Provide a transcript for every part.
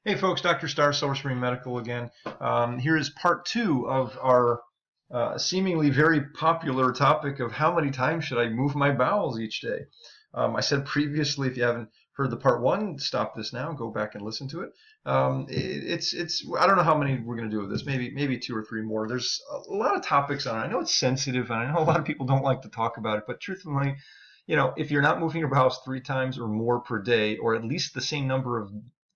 Hey folks, Dr. Star, Silver Spring Medical again. Here is part two of our seemingly very popular topic of how many times should I move my bowels each day. I said previously, if you haven't heard the part one, stop this now, go back and listen to it. I don't know how many we're going to do of this, maybe two or three more. There's a lot of topics on it. I know it's sensitive, and I know a lot of people don't like to talk about it, but truthfully, if you're not moving your bowels 3 times or more per day, or at least the same number of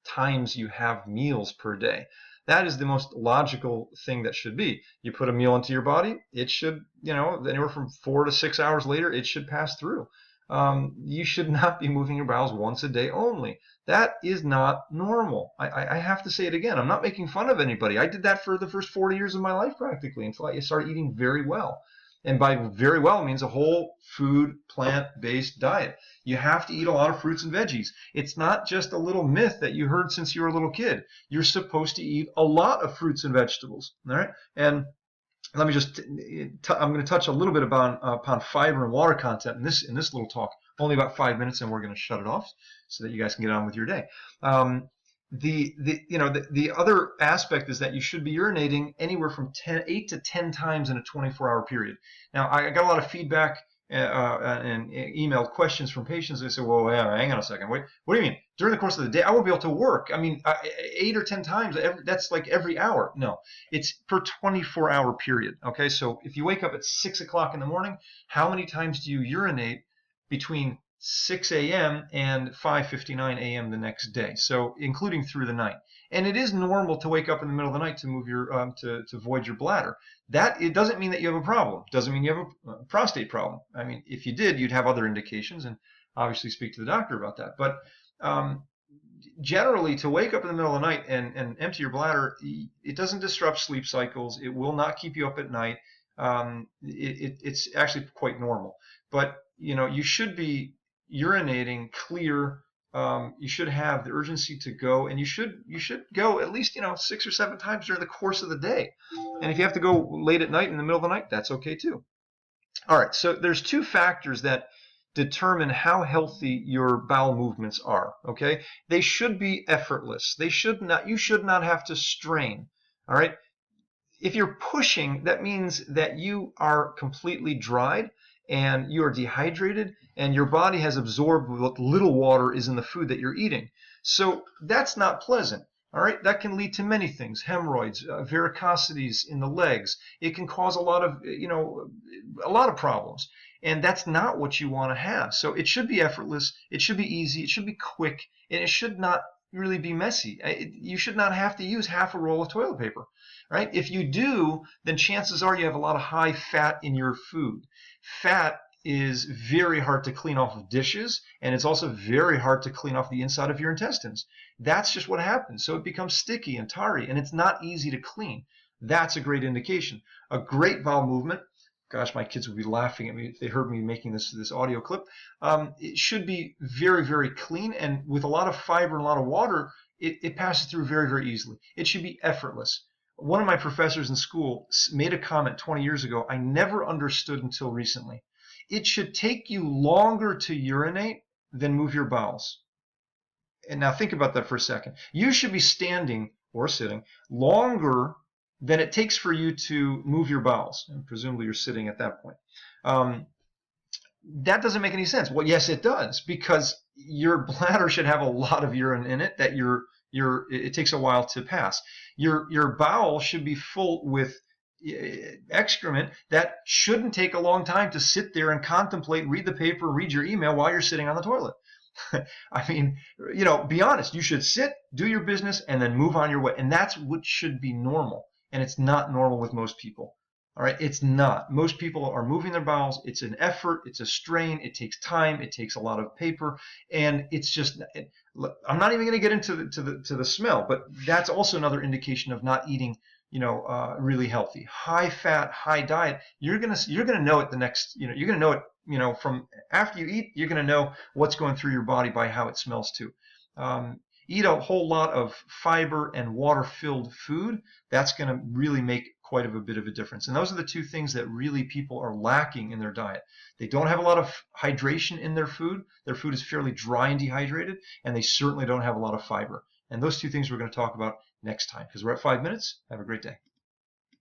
times you have meals per day. That is the most logical thing that should be. You put a meal into your body, it should, anywhere from 4 to 6 hours later, it should pass through. You should not be moving your bowels once a day only. That is not normal. I have to say it again. I'm not making fun of anybody. I did that for the first 40 years of my life practically until I started eating very well. And by very well means a whole food, plant-based diet. You have to eat a lot of fruits and veggies. It's not just a little myth that you heard since you were a little kid. You're supposed to eat a lot of fruits and vegetables. All right? And let me I'm going to touch a little bit upon fiber and water content in this little talk. Only about 5 minutes, and we're going to shut it off so that you guys can get on with your day. The other aspect is that you should be urinating anywhere from 8 to 10 times in a 24-hour period. Now, I got a lot of feedback and emailed questions from patients. They say, well, hang on a second. Wait, what do you mean? During the course of the day, I won't be able to work. I mean, 8 or 10 times, that's like every hour. No, it's per 24-hour period. Okay, so if you wake up at 6 o'clock in the morning, how many times do you urinate between 6 a.m. and 5:59 a.m. the next day, so including through the night. And it is normal to wake up in the middle of the night to move your to void your bladder. That it doesn't mean that you have a problem. Doesn't mean you have a prostate problem. I mean, if you did, you'd have other indications, and obviously speak to the doctor about that. But generally, to wake up in the middle of the night and empty your bladder, it doesn't disrupt sleep cycles. It will not keep you up at night. It's actually quite normal. But you should be urinating clear. You should have the urgency to go, and you should go at least 6 or 7 times during the course of the day. And if you have to go late at night in the middle of the night, that's okay too. All right, so there's 2 factors that determine how healthy your bowel movements are. Okay, they should be effortless. You should not have to strain. All right, if you're pushing, that means that you are completely dried and you are dehydrated and your body has absorbed what little water is in the food that you're eating. So that's not pleasant. All right, that can lead to many things: hemorrhoids, varicosities in the legs. It can cause a lot of problems, and that's not what you want to have. So it should be effortless, it should be easy, it should be quick, and it should not really be messy. You should not have to use half a roll of toilet paper. Right? If you do, then chances are you have a lot of high fat in your food. Fat is very hard to clean off of dishes, and it's also very hard to clean off the inside of your intestines. That's just what happens. So it becomes sticky and tarry, and it's not easy to clean. That's a great indication. A great bowel movement, gosh, my kids would be laughing at me if they heard me making this audio clip. It should be very, very clean, and with a lot of fiber and a lot of water, it passes through very, very easily. It should be effortless. One of my professors in school made a comment 20 years ago I never understood until recently. It should take you longer to urinate than move your bowels. And now think about that for a second. You should be standing or sitting longer than it takes for you to move your bowels. And presumably you're sitting at that point. That doesn't make any sense. Well, yes, it does, because your bladder should have a lot of urine in it that it takes a while to pass. Your bowel should be full with excrement that shouldn't take a long time to sit there and contemplate, read the paper, read your email while you're sitting on the toilet. I mean, be honest. You should sit, do your business, and then move on your way. And that's what should be normal. And it's not normal with most people. All right, it's not. Most people are moving their bowels. It's an effort. It's a strain. It takes time. It takes a lot of paper, and it's just. I'm not even going to get into the smell, but that's also another indication of not eating, really healthy. High fat, high diet. You're gonna know it the next. You're gonna know it. From after you eat, you're gonna know what's going through your body by how it smells too. Eat a whole lot of fiber and water-filled food. That's going to really make quite a bit of a difference. And those are the 2 things that really people are lacking in their diet. They don't have a lot of hydration in their food. Their food is fairly dry and dehydrated, and they certainly don't have a lot of fiber. And those two things we're going to talk about next time because we're at 5 minutes. Have a great day.